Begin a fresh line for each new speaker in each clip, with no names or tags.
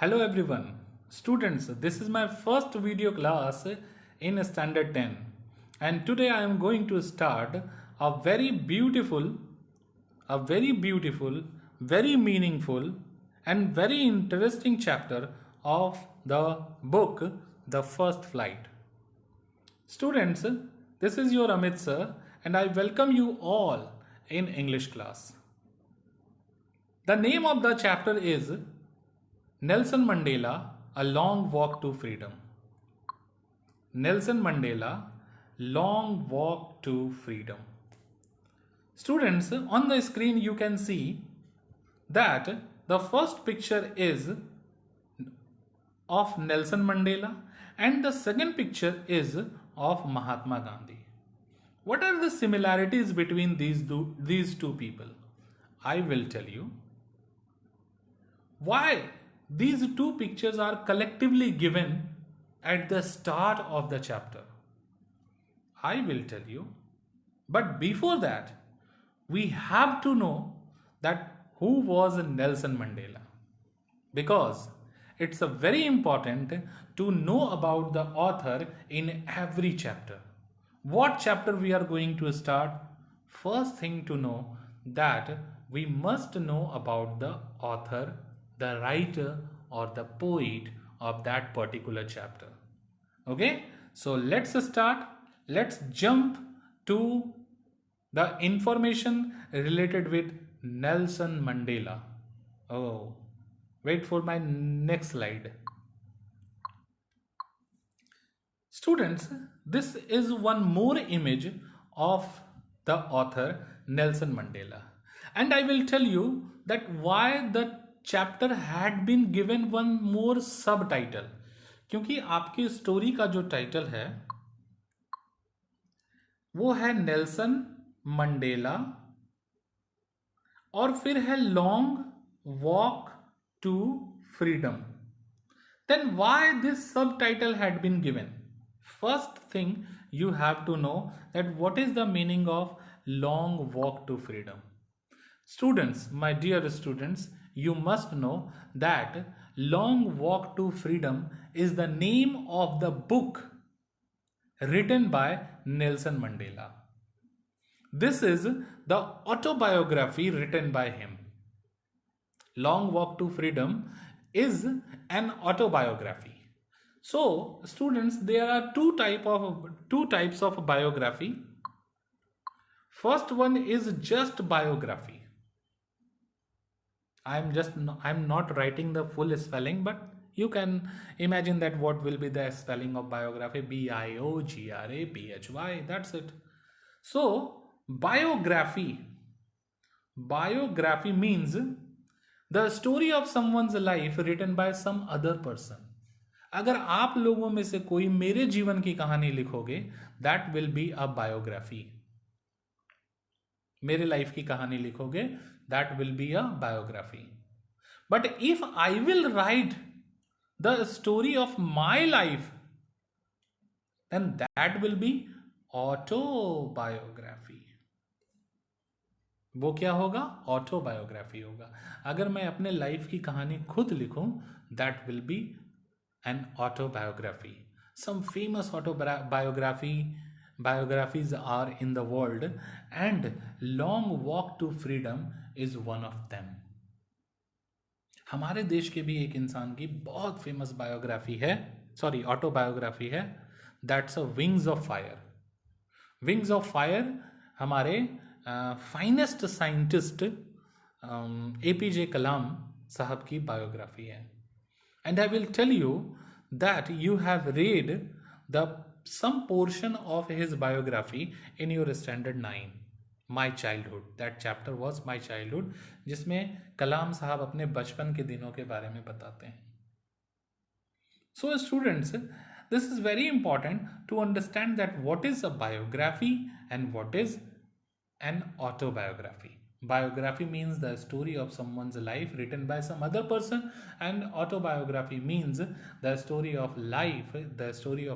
Hello everyone. Students, this is my first video class in standard 10 and today I am going to start a very beautiful, very meaningful and very interesting chapter of the book The First Flight. Students, this is your Amit sir and I welcome you all in English class. The name of the chapter is Nelson Mandela, A Long Walk to Freedom. Nelson Mandela, Long Walk to Freedom. Students, on the screen you can see that the first picture is of Nelson Mandela and the second picture is of Mahatma Gandhi. What are the similarities between these two people? I will tell you. Why these two pictures are collectively given at the start of the chapter? I will tell you. But before that, we have to know that who was Nelson Mandela. Because it's very important to know about the author in every chapter. What chapter we are going to start? First thing to know that we must know about the author, the writer or the poet of that particular chapter. Okay, so let's start. Let's jump to the information related with Nelson Mandela. Oh, wait for my next slide. Students, this is one more image of the author Nelson Mandela. And I will tell you that why the chapter had been given one more subtitle. क्योंकि आपकी story का जो title है वो है Nelson Mandela और फिर है long walk to freedom. Then why this subtitle had been given? First thing you have to know that what is the meaning of long walk to freedom. Students, my dear students, you must know that Long Walk to Freedom is the name of the book written by Nelson Mandela. This is the autobiography written by him. Long Walk to Freedom is an autobiography. So, students, there are two types of biography. First one is just biography. I'm not writing the full spelling, but you can imagine that what will be the spelling of biography. Biography, that's it. So biography means the story of someone's life written by some other person. अगर आप लोगों में से कोई मेरे जीवन की कहानी लिखोगे, that will be a biography. मेरे लाइफ की कहानी लिखोगे, that will be a biography. But if I will write the story of my life, then that will be autobiography. वो क्या होगा? ऑटोबायोग्राफी होगा. अगर मैं अपने लाइफ की कहानी खुद लिखूं, that will be an autobiography. Some famous biographies are in the world and Long Walk to Freedom is one of them. हमारे देश के भी एक इंसान की बहुत फेमस ऑटोबायोग्राफी है. That's a wings of fire. Wings of fire हमारे finest scientist APJ Kalam sahab की बायोग्राफी है. And I will tell you that you have read some portion of his biography in your standard 9, My Childhood. That chapter was My Childhood, जिसमें कलाम साहब अपने बचपन के दिनों के बारे में बताते हैं. So students, this is very important to understand that what is a biography and what is an autobiography. Biography means the story of someone's life written by some other person, and autobiography means the story of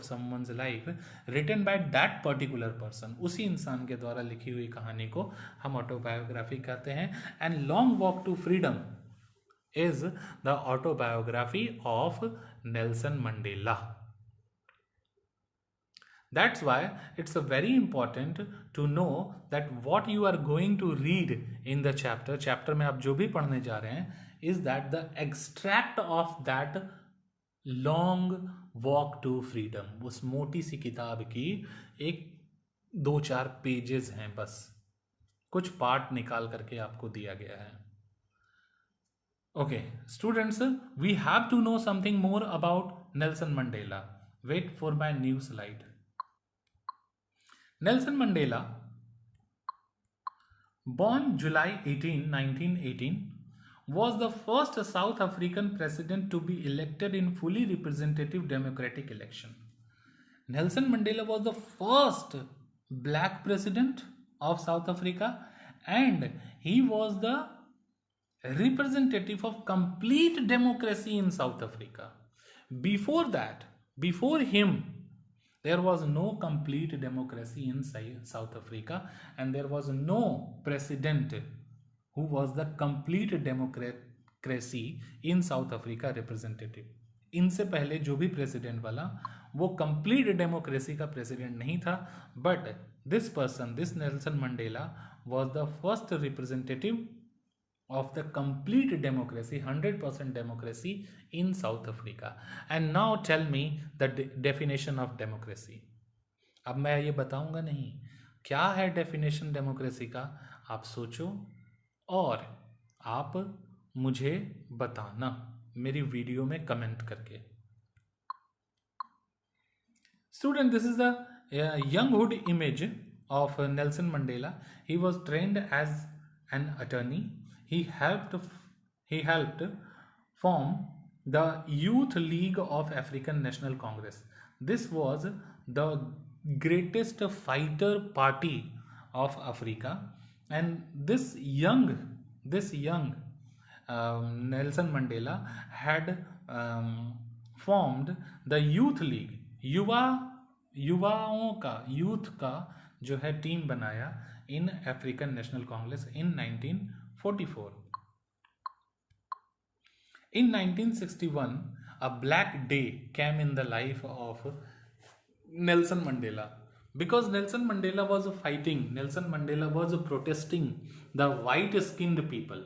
someone's life written by that particular person. उसी इंसान के द्वारा लिखी हुई कहानी को हम autobiography कहते हैं. And Long Walk to Freedom is the autobiography of Nelson Mandela. That's why it's a very important to know that what you are going to read in the chapter में आप जो भी पढ़ने जा रहे हैं, is that the extract of that long walk to freedom. उस मोटी सी किताब की एक 2-4 पेजेस हैं, बस कुछ पार्ट निकाल करके आपको दिया गया है. Okay, students, we have to know something more about Nelson Mandela. Wait for my new slide. Nelson Mandela, born July 18, 1918, was the first South African president to be elected in fully representative democratic election. Nelson Mandela was the first black president of South Africa, and he was the representative of complete democracy in South Africa. Before that, before him, there was no complete democracy in South Africa, and there was no president who was the complete democracy in South Africa representative. इनसे पहले जो भी president वाला वो complete democracy का president नहीं था, but this person, this Nelson Mandela was the first representative of the complete democracy, 100% democracy in South Africa. And now tell me the definition of democracy. अब मैं ये बताऊंगा नहीं क्या है डेफिनेशन डेमोक्रेसी का, आप सोचो और आप मुझे बताना मेरी वीडियो में कमेंट करके. Student, this is the younghood image of Nelson Mandela. He was trained as an attorney. He helped form the Youth League of African National Congress. This was the greatest fighter party of Africa, and this young Nelson Mandela had formed the Youth League. युवाओं का, youth का जो है team बनाया in African National Congress in 1944. In 1961, a black day came in the life of Nelson Mandela. Because Nelson Mandela was fighting, Nelson Mandela was protesting the white-skinned people.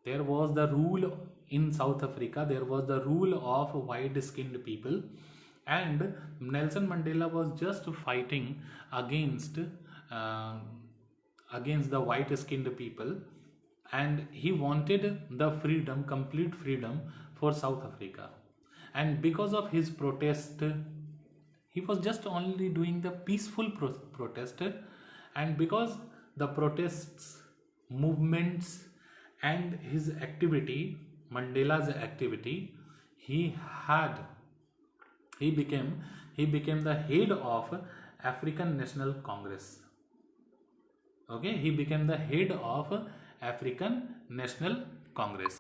There was the rule in South Africa, there was the rule of white-skinned people, and Nelson Mandela was just fighting against the white-skinned people, and he wanted the freedom, complete freedom for South Africa. And because of his protest, he was just only doing the peaceful protest, and because the protests, movements, and his activity, Mandela's activity, he became the head of African National Congress. Okay, he became the head of African National Congress.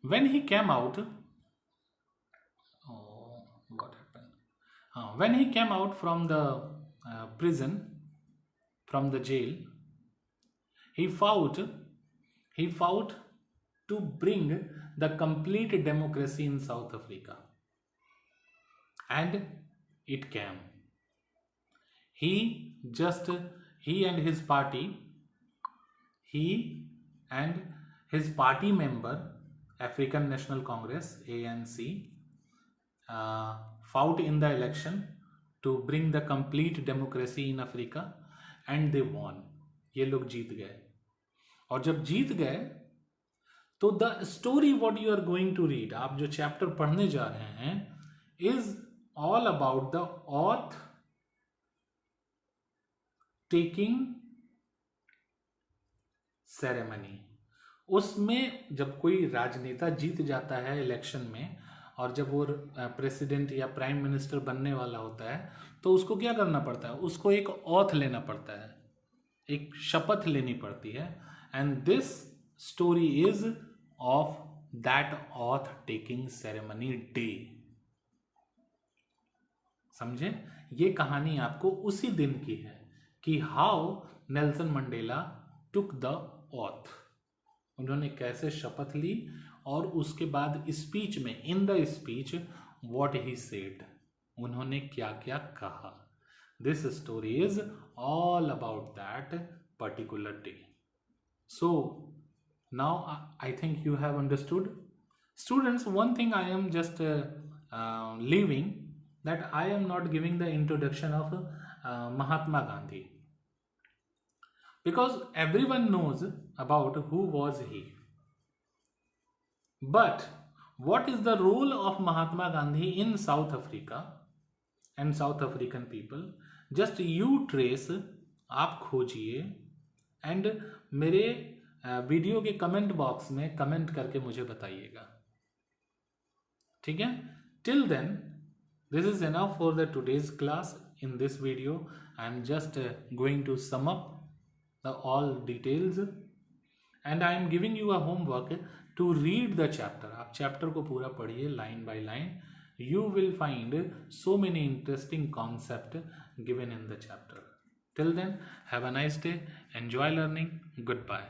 When he came out, when he came out from the prison, from the jail, he fought to bring the complete democracy in South Africa, and it came. He and his party member, African National Congress, ANC, fought in the election to bring the complete democracy in Africa, and they won. ये लोग जीत गए, और जब जीत गए तो the story what you are going to read, आप जो चैप्टर पढ़ने जा रहे हैं, is all about the oath taking ceremony. उसमें जब कोई राजनेता जीत जाता है इलेक्शन में, और जब वो प्रेसिडेंट या प्राइम मिनिस्टर बनने वाला होता है, तो उसको क्या करना पड़ता है, उसको एक ऑथ लेना पड़ता है, एक शपथ लेनी पड़ती है. And this story is of that oath taking ceremony day. समझे? ये कहानी आपको उसी दिन की है कि how Nelson Mandela took the auth, उन्होंने कैसे शपथ ली और उसके बाद स्पीच में, in the speech what he said, उन्होंने क्या क्या कहा. This story is all about that particular day. So now I think you have understood. Students, one thing I am just leaving, that I am not giving the introduction of Mahatma Gandhi, because everyone knows about who was he. But what is the role of Mahatma Gandhi in South Africa and South African people? Just you trace, आप खोजिए and मेरे video के comment box में comment करके मुझे बताइएगा. ठीक है? Till then this is enough for the today's class. In this video I am just going to sum up the all details and I am giving you a homework to read the chapter. आप chapter को पूरा पढ़िए line by line. You will find so many interesting concepts given in the chapter. Till then, have a nice day. Enjoy learning. Goodbye.